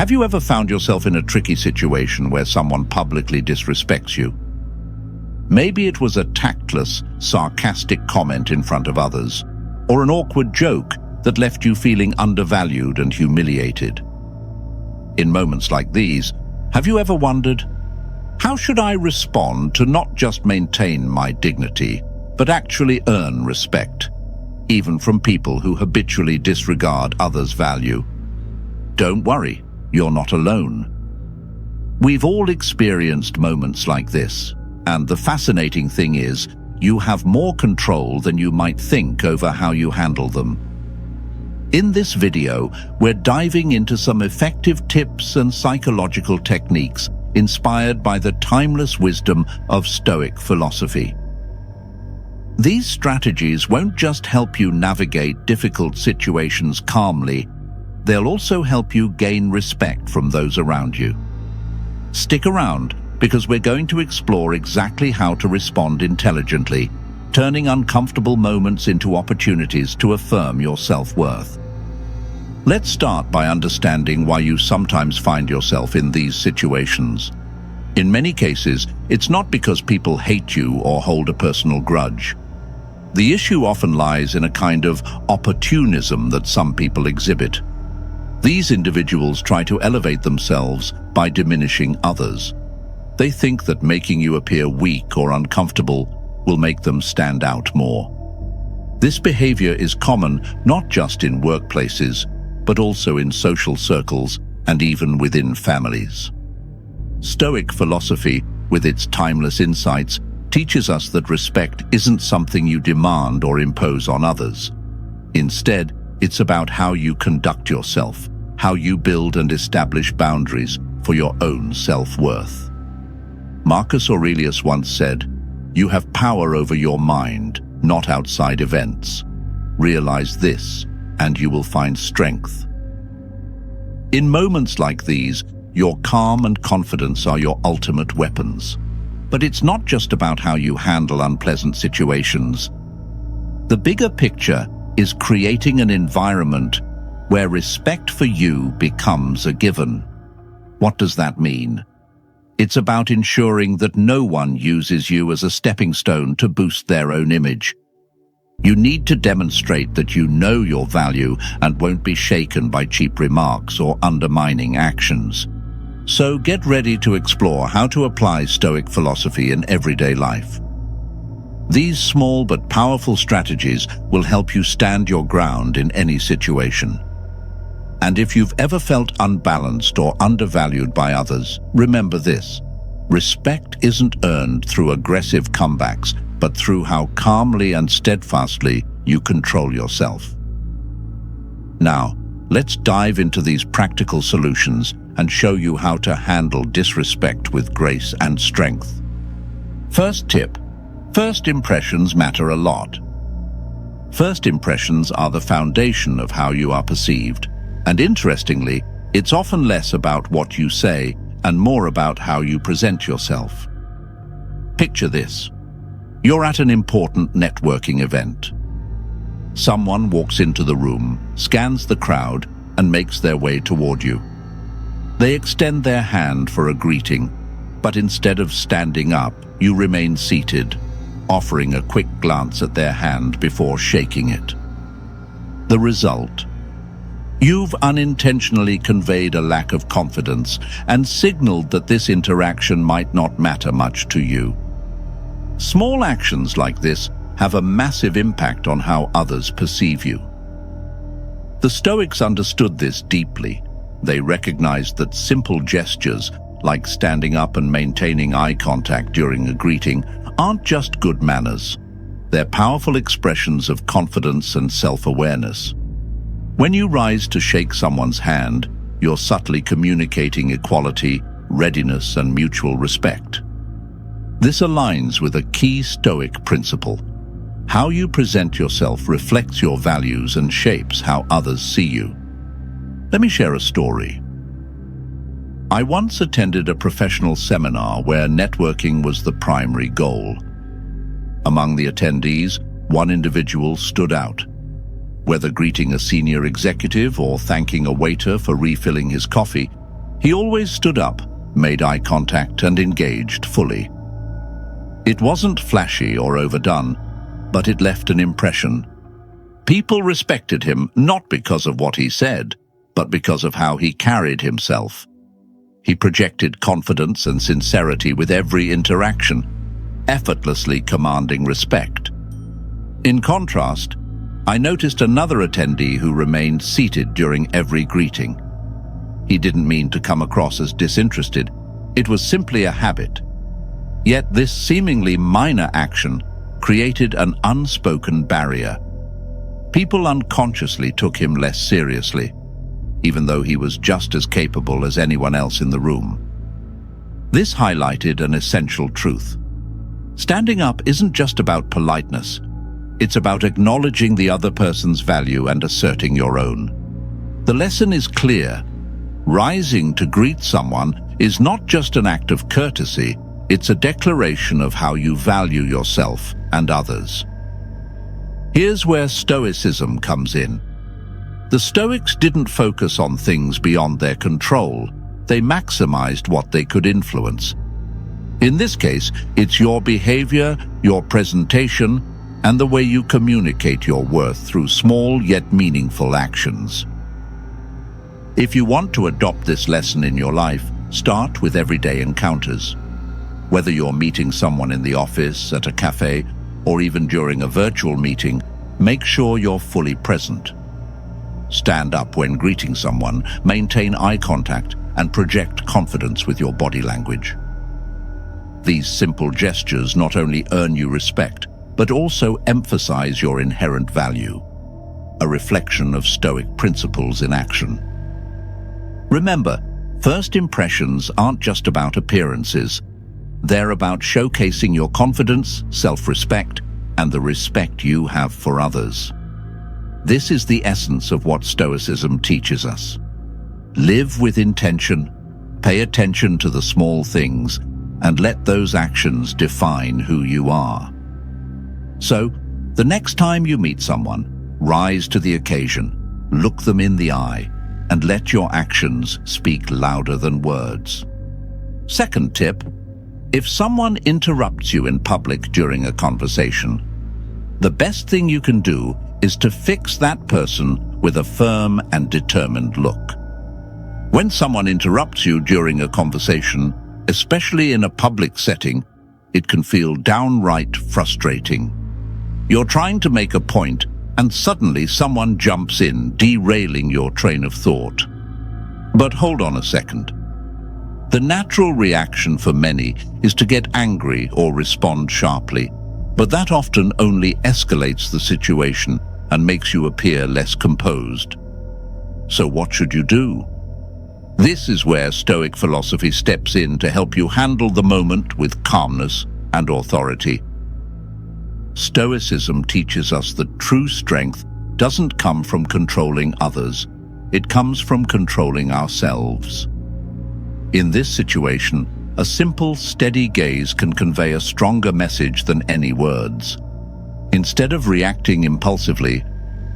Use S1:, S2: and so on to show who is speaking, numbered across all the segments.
S1: Have you ever found yourself in a tricky situation where someone publicly disrespects you? Maybe it was a tactless, sarcastic comment in front of others, or an awkward joke that left you feeling undervalued and humiliated. In moments like these, have you ever wondered, how should I respond to not just maintain my dignity, but actually earn respect, even from people who habitually disregard others' value? Don't worry, you're not alone. We've all experienced moments like this, and the fascinating thing is, you have more control than you might think over how you handle them. In this video, we're diving into some effective tips and psychological techniques inspired by the timeless wisdom of Stoic philosophy. These strategies won't just help you navigate difficult situations calmly, they'll also help you gain respect from those around you. Stick around, because we're going to explore exactly how to respond intelligently, turning uncomfortable moments into opportunities to affirm your self-worth. Let's start by understanding why you sometimes find yourself in these situations. In many cases, it's not because people hate you or hold a personal grudge. The issue often lies in a kind of opportunism that some people exhibit. These individuals try to elevate themselves by diminishing others. They think that making you appear weak or uncomfortable will make them stand out more. This behavior is common not just in workplaces, but also in social circles and even within families. Stoic philosophy, with its timeless insights, teaches us that respect isn't something you demand or impose on others. Instead, it's about how you conduct yourself, how you build and establish boundaries for your own self-worth. Marcus Aurelius once said, "You have power over your mind, not outside events. Realize this, and you will find strength." In moments like these, your calm and confidence are your ultimate weapons. But it's not just about how you handle unpleasant situations. The bigger picture is creating an environment where respect for you becomes a given. What does that mean? It's about ensuring that no one uses you as a stepping stone to boost their own image. You need to demonstrate that you know your value and won't be shaken by cheap remarks or undermining actions. So get ready to explore how to apply Stoic philosophy in everyday life. These small but powerful strategies will help you stand your ground in any situation. And if you've ever felt unbalanced or undervalued by others, remember this: respect isn't earned through aggressive comebacks, but through how calmly and steadfastly you control yourself. Now, let's dive into these practical solutions and show you how to handle disrespect with grace and strength. First tip: first impressions matter a lot. First impressions are the foundation of how you are perceived, and interestingly, it's often less about what you say and more about how you present yourself. Picture this. You're at an important networking event. Someone walks into the room, scans the crowd, and makes their way toward you. They extend their hand for a greeting, but instead of standing up, you remain seated, offering a quick glance at their hand before shaking it. The result: you've unintentionally conveyed a lack of confidence and signaled that this interaction might not matter much to you. Small actions like this have a massive impact on how others perceive you. The Stoics understood this deeply. They recognized that simple gestures, like standing up and maintaining eye contact during a greeting, aren't just good manners. They're powerful expressions of confidence and self-awareness. When you rise to shake someone's hand, you're subtly communicating equality, readiness, and mutual respect. This aligns with a key Stoic principle. How you present yourself reflects your values and shapes how others see you. Let me share a story. I once attended a professional seminar where networking was the primary goal. Among the attendees, one individual stood out. Whether greeting a senior executive or thanking a waiter for refilling his coffee, He always stood up, made eye contact, and engaged fully. It wasn't flashy or overdone, but it left an impression. People respected him not because of what he said, but because of how he carried himself. He projected confidence and sincerity with every interaction, effortlessly commanding respect. In contrast, I noticed another attendee who remained seated during every greeting. He didn't mean to come across as disinterested. It was simply a habit. Yet this seemingly minor action created an unspoken barrier. People unconsciously took him less seriously, even though he was just as capable as anyone else in the room. This highlighted an essential truth. Standing up isn't just about politeness. It's about acknowledging the other person's value and asserting your own. The lesson is clear. Rising to greet someone is not just an act of courtesy, it's a declaration of how you value yourself and others. Here's where Stoicism comes in. The Stoics didn't focus on things beyond their control. They maximized what they could influence. In this case, it's your behavior, your presentation, and the way you communicate your worth through small yet meaningful actions. If you want to adopt this lesson in your life, start with everyday encounters. Whether you're meeting someone in the office, at a cafe, or even during a virtual meeting, make sure you're fully present. Stand up when greeting someone, maintain eye contact, and project confidence with your body language. These simple gestures not only earn you respect, but also emphasize your inherent value, a reflection of Stoic principles in action. Remember, first impressions aren't just about appearances. They're about showcasing your confidence, self-respect, and the respect you have for others. This is the essence of what Stoicism teaches us. Live with intention, pay attention to the small things, and let those actions define who you are. So, the next time you meet someone, rise to the occasion, look them in the eye, and let your actions speak louder than words. Second tip, if someone interrupts you in public during a conversation, the best thing you can do is to fix that person with a firm and determined look. When someone interrupts you during a conversation, especially in a public setting, it can feel downright frustrating. You're trying to make a point, and suddenly someone jumps in, derailing your train of thought. But hold on a second. The natural reaction for many is to get angry or respond sharply, but that often only escalates the situation and makes you appear less composed. So what should you do? This is where Stoic philosophy steps in to help you handle the moment with calmness and authority. Stoicism teaches us that true strength doesn't come from controlling others. It comes from controlling ourselves. In this situation, a simple, steady gaze can convey a stronger message than any words. Instead of reacting impulsively,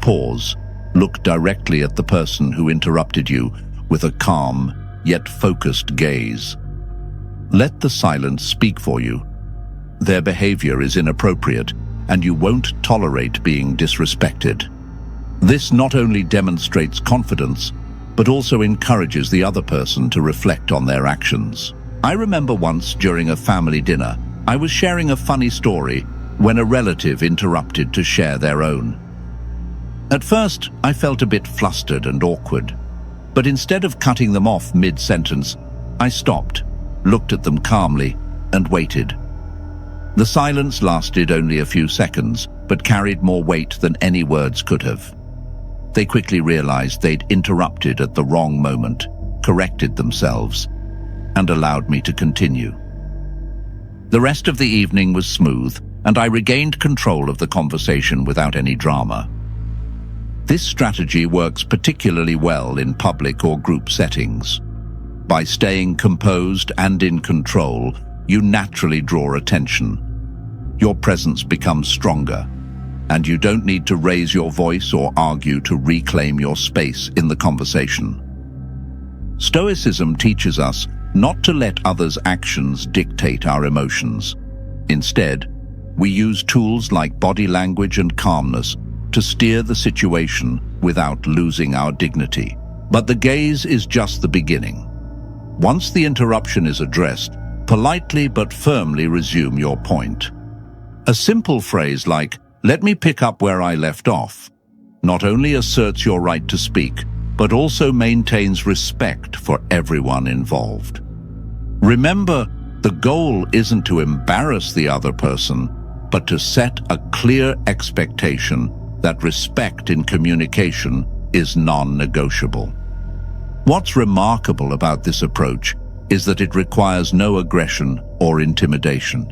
S1: pause, look directly at the person who interrupted you with a calm, yet focused gaze. Let the silence speak for you. Their behavior is inappropriate, and you won't tolerate being disrespected. This not only demonstrates confidence, but also encourages the other person to reflect on their actions. I remember once during a family dinner, I was sharing a funny story when a relative interrupted to share their own. At first, I felt a bit flustered and awkward, but instead of cutting them off mid-sentence, I stopped, looked at them calmly, and waited. The silence lasted only a few seconds, but carried more weight than any words could have. They quickly realized they'd interrupted at the wrong moment, corrected themselves, and allowed me to continue. The rest of the evening was smooth, and I regained control of the conversation without any drama. This strategy works particularly well in public or group settings. By staying composed and in control, you naturally draw attention. Your presence becomes stronger, and you don't need to raise your voice or argue to reclaim your space in the conversation. Stoicism teaches us not to let others' actions dictate our emotions. Instead, we use tools like body language and calmness to steer the situation without losing our dignity. But the gaze is just the beginning. Once the interruption is addressed, politely but firmly resume your point. A simple phrase like, "Let me pick up where I left off," not only asserts your right to speak, but also maintains respect for everyone involved. Remember, the goal isn't to embarrass the other person, but to set a clear expectation that respect in communication is non-negotiable. What's remarkable about this approach is that it requires no aggression or intimidation.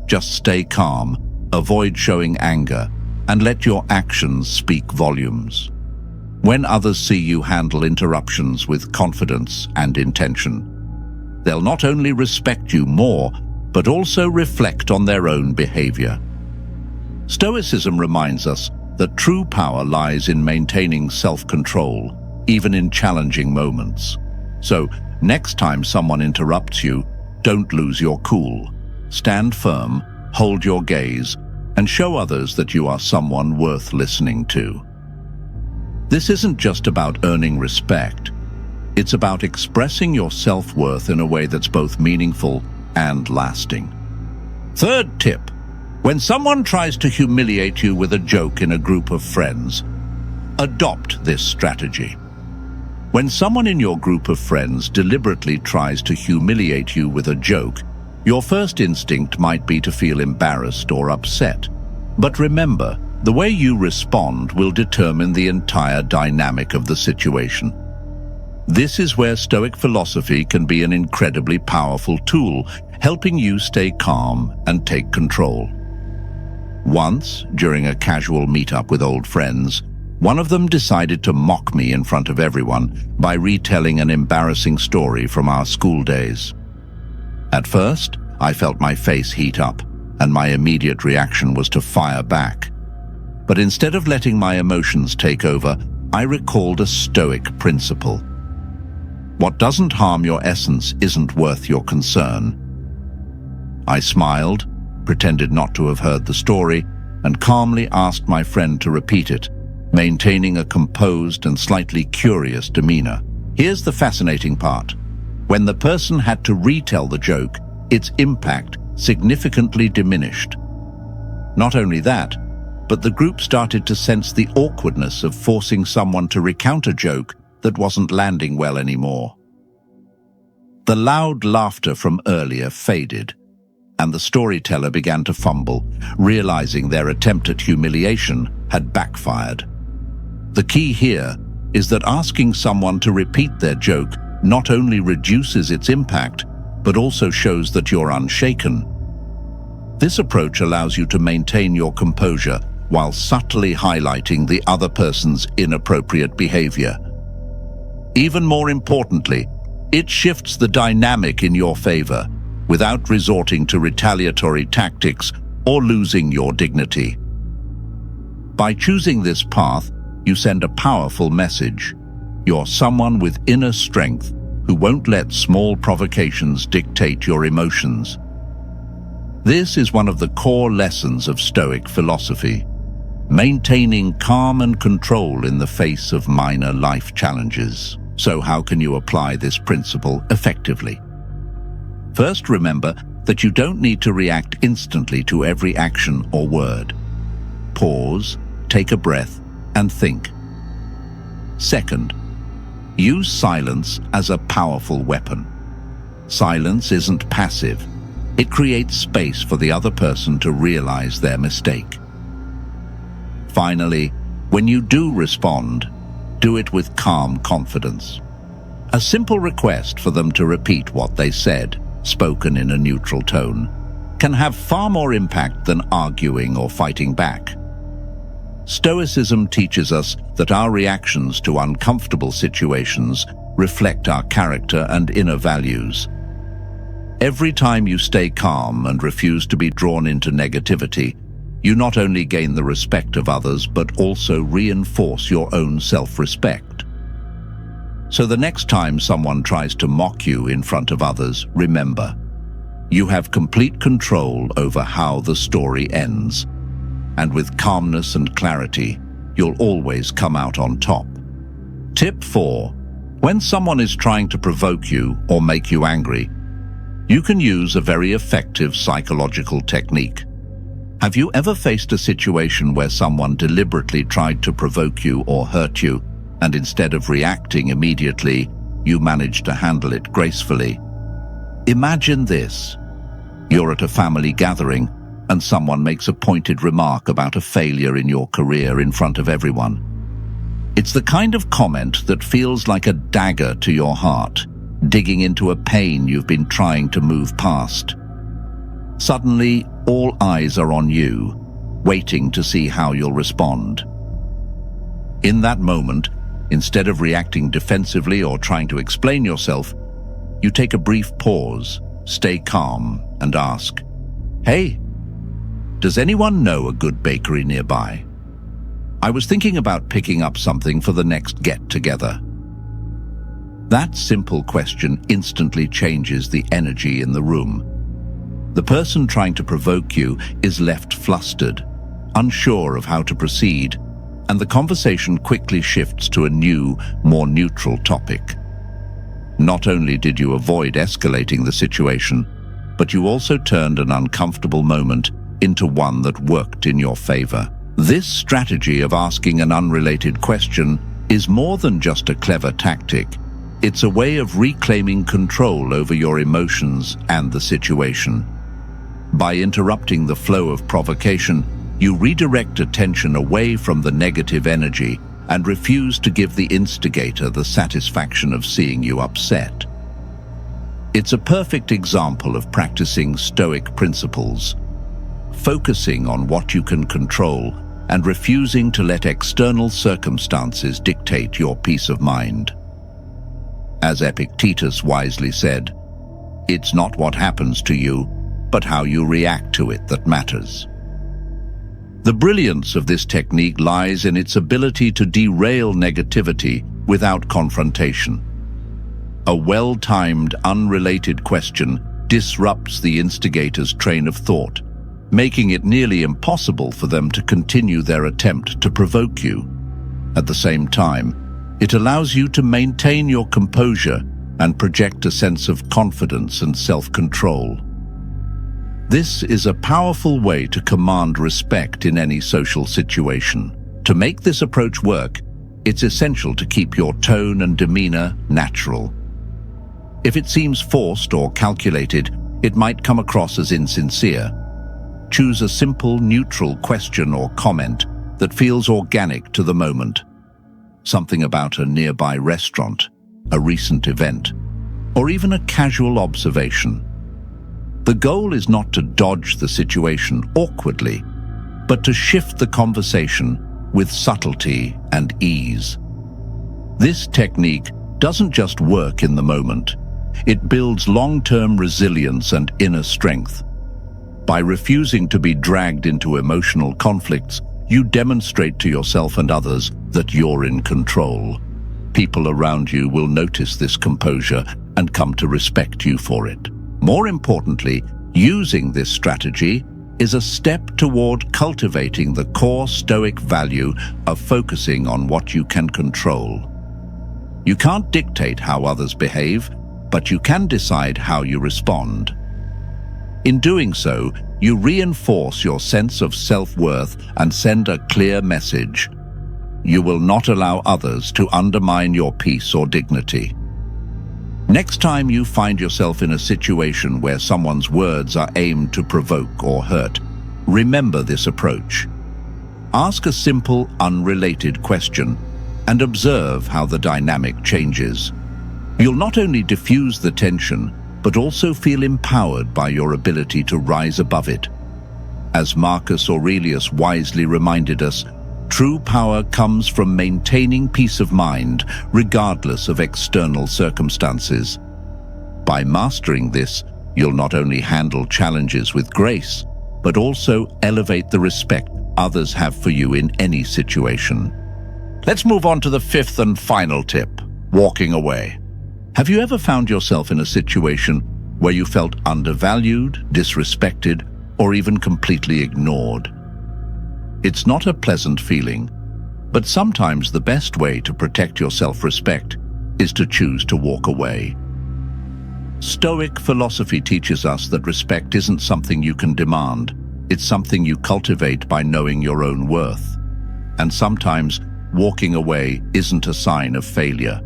S1: Just stay calm, avoid showing anger, and let your actions speak volumes. When others see you handle interruptions with confidence and intention, they'll not only respect you more, but also reflect on their own behavior. Stoicism reminds us that true power lies in maintaining self-control, even in challenging moments. So, next time someone interrupts you, don't lose your cool. Stand firm, hold your gaze, and show others that you are someone worth listening to. This isn't just about earning respect. It's about expressing your self-worth in a way that's both meaningful and lasting. Third tip: when someone tries to humiliate you with a joke in a group of friends, adopt this strategy. When someone in your group of friends deliberately tries to humiliate you with a joke, your first instinct might be to feel embarrassed or upset. But remember, the way you respond will determine the entire dynamic of the situation. This is where Stoic philosophy can be an incredibly powerful tool, helping you stay calm and take control. Once, during a casual meetup with old friends, one of them decided to mock me in front of everyone by retelling an embarrassing story from our school days. At first, I felt my face heat up, and my immediate reaction was to fire back. But instead of letting my emotions take over, I recalled a Stoic principle. What doesn't harm your essence isn't worth your concern. I smiled, pretended not to have heard the story, and calmly asked my friend to repeat it, maintaining a composed and slightly curious demeanor. Here's the fascinating part. When the person had to retell the joke, its impact significantly diminished. Not only that, but the group started to sense the awkwardness of forcing someone to recount a joke that wasn't landing well anymore. The loud laughter from earlier faded, and the storyteller began to fumble, realizing their attempt at humiliation had backfired. The key here is that asking someone to repeat their joke not only reduces its impact, but also shows that you're unshaken. This approach allows you to maintain your composure while subtly highlighting the other person's inappropriate behavior. Even more importantly, it shifts the dynamic in your favor without resorting to retaliatory tactics or losing your dignity. By choosing this path, you send a powerful message. You're someone with inner strength who won't let small provocations dictate your emotions. This is one of the core lessons of Stoic philosophy, maintaining calm and control in the face of minor life challenges. So how can you apply this principle effectively? First, remember that you don't need to react instantly to every action or word. Pause, take a breath, and think. Second, use silence as a powerful weapon. Silence isn't passive. It creates space for the other person to realize their mistake. Finally, when you do respond, do it with calm confidence. A simple request for them to repeat what they said, spoken in a neutral tone, can have far more impact than arguing or fighting back. Stoicism teaches us that our reactions to uncomfortable situations reflect our character and inner values. Every time you stay calm and refuse to be drawn into negativity, you not only gain the respect of others, but also reinforce your own self-respect. So the next time someone tries to mock you in front of others, remember, you have complete control over how the story ends. And with calmness and clarity, you'll always come out on top. Tip 4. When someone is trying to provoke you or make you angry, you can use a very effective psychological technique. Have you ever faced a situation where someone deliberately tried to provoke you or hurt you, and instead of reacting immediately, you managed to handle it gracefully? Imagine this. You're at a family gathering, and someone makes a pointed remark about a failure in your career in front of everyone. It's the kind of comment that feels like a dagger to your heart, digging into a pain you've been trying to move past. Suddenly, all eyes are on you, waiting to see how you'll respond. In that moment, instead of reacting defensively or trying to explain yourself, you take a brief pause, stay calm, and ask, "Hey, does anyone know a good bakery nearby? I was thinking about picking up something for the next get-together." That simple question instantly changes the energy in the room. The person trying to provoke you is left flustered, unsure of how to proceed, and the conversation quickly shifts to a new, more neutral topic. Not only did you avoid escalating the situation, but you also turned an uncomfortable moment into one that worked in your favor. This strategy of asking an unrelated question is more than just a clever tactic. It's a way of reclaiming control over your emotions and the situation. By interrupting the flow of provocation, you redirect attention away from the negative energy and refuse to give the instigator the satisfaction of seeing you upset. It's a perfect example of practicing Stoic principles, focusing on what you can control and refusing to let external circumstances dictate your peace of mind. As Epictetus wisely said, "It's not what happens to you, but how you react to it that matters." The brilliance of this technique lies in its ability to derail negativity without confrontation. A well-timed, unrelated question disrupts the instigator's train of thought, making it nearly impossible for them to continue their attempt to provoke you. At the same time, it allows you to maintain your composure and project a sense of confidence and self-control. This is a powerful way to command respect in any social situation. To make this approach work, it's essential to keep your tone and demeanor natural. If it seems forced or calculated, it might come across as insincere. Choose a simple, neutral question or comment that feels organic to the moment. Something about a nearby restaurant, a recent event, or even a casual observation. The goal is not to dodge the situation awkwardly, but to shift the conversation with subtlety and ease. This technique doesn't just work in the moment. It builds long-term resilience and inner strength. By refusing to be dragged into emotional conflicts, you demonstrate to yourself and others that you're in control. People around you will notice this composure and come to respect you for it. More importantly, using this strategy is a step toward cultivating the core Stoic value of focusing on what you can control. You can't dictate how others behave, but you can decide how you respond. In doing so, you reinforce your sense of self-worth and send a clear message. You will not allow others to undermine your peace or dignity. Next time you find yourself in a situation where someone's words are aimed to provoke or hurt, remember this approach. Ask a simple, unrelated question and observe how the dynamic changes. You'll not only diffuse the tension, but also feel empowered by your ability to rise above it. As Marcus Aurelius wisely reminded us, true power comes from maintaining peace of mind, regardless of external circumstances. By mastering this, you'll not only handle challenges with grace, but also elevate the respect others have for you in any situation. Let's move on to the fifth and final tip. Walking away. Have you ever found yourself in a situation where you felt undervalued, disrespected, or even completely ignored? It's not a pleasant feeling, but sometimes the best way to protect your self-respect is to choose to walk away. Stoic philosophy teaches us that respect isn't something you can demand, it's something you cultivate by knowing your own worth. And sometimes, walking away isn't a sign of failure.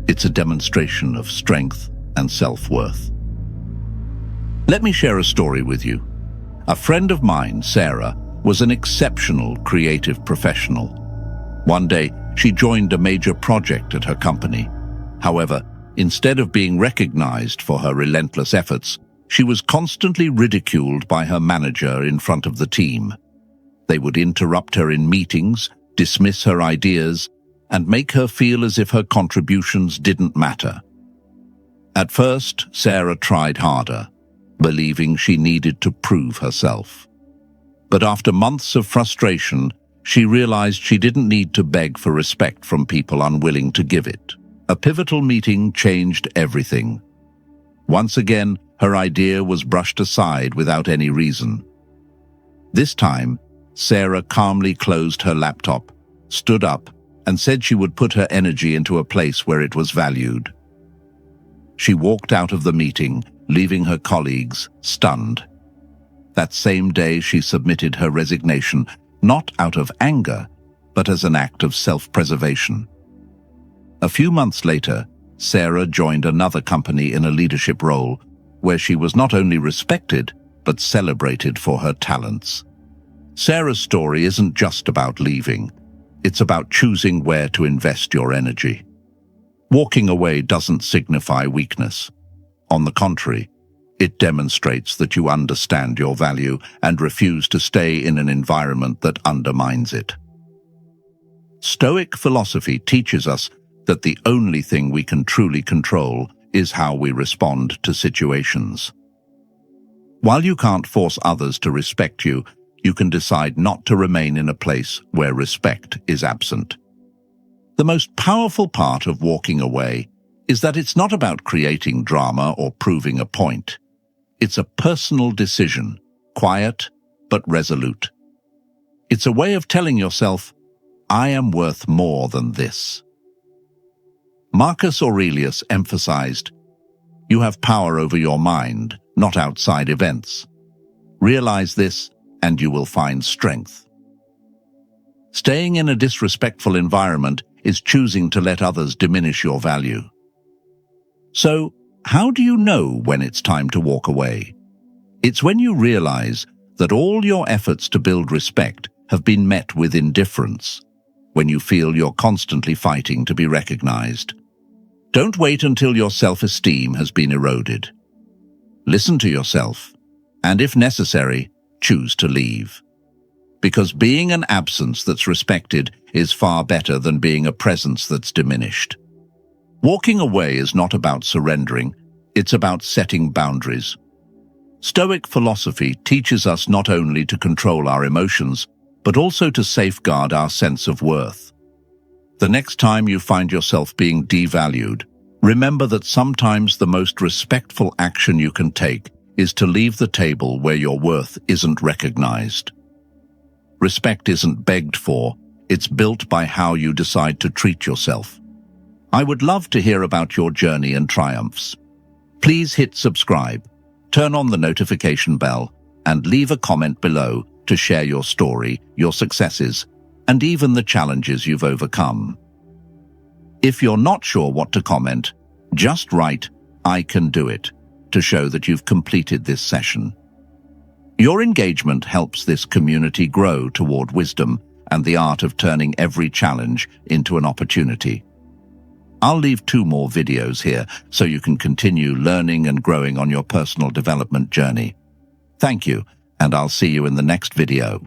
S1: It's a demonstration of strength and self-worth. Let me share a story with you. A friend of mine, Sarah, was an exceptional creative professional. One day, she joined a major project at her company. However, instead of being recognized for her relentless efforts, she was constantly ridiculed by her manager in front of the team. They would interrupt her in meetings, dismiss her ideas, and make her feel as if her contributions didn't matter. At first, Sarah tried harder, believing she needed to prove herself. But after months of frustration, she realized she didn't need to beg for respect from people unwilling to give it. A pivotal meeting changed everything. Once again, her idea was brushed aside without any reason. This time, Sarah calmly closed her laptop, stood up, and said she would put her energy into a place where it was valued. She walked out of the meeting, leaving her colleagues stunned. That same day, she submitted her resignation, not out of anger, but as an act of self-preservation. A few months later, Sarah joined another company in a leadership role, where she was not only respected, but celebrated for her talents. Sarah's story isn't just about leaving. It's about choosing where to invest your energy. Walking away doesn't signify weakness. On the contrary, it demonstrates that you understand your value and refuse to stay in an environment that undermines it. Stoic philosophy teaches us that the only thing we can truly control is how we respond to situations. While you can't force others to respect you, you can decide not to remain in a place where respect is absent. The most powerful part of walking away is that it's not about creating drama or proving a point. It's a personal decision, quiet but resolute. It's a way of telling yourself, I am worth more than this. Marcus Aurelius emphasized, you have power over your mind, not outside events. Realize this, and you will find strength. Staying in a disrespectful environment is choosing to let others diminish your value. So, how do you know when it's time to walk away? It's when you realize that all your efforts to build respect have been met with indifference, when you feel you're constantly fighting to be recognized. Don't wait until your self-esteem has been eroded. Listen to yourself, and if necessary, choose to leave. Because being an absence that's respected is far better than being a presence that's diminished. Walking away is not about surrendering, it's about setting boundaries. Stoic philosophy teaches us not only to control our emotions, but also to safeguard our sense of worth. The next time you find yourself being devalued, remember that sometimes the most respectful action you can take is to leave the table where your worth isn't recognized. Respect isn't begged for, it's built by how you decide to treat yourself. I would love to hear about your journey and triumphs. Please hit subscribe, turn on the notification bell, and leave a comment below to share your story, your successes, and even the challenges you've overcome. If you're not sure what to comment, just write, "I can do it," to show that you've completed this session. Your engagement helps this community grow toward wisdom and the art of turning every challenge into an opportunity. I'll leave 2 more videos here so you can continue learning and growing on your personal development journey. Thank you, and I'll see you in the next video.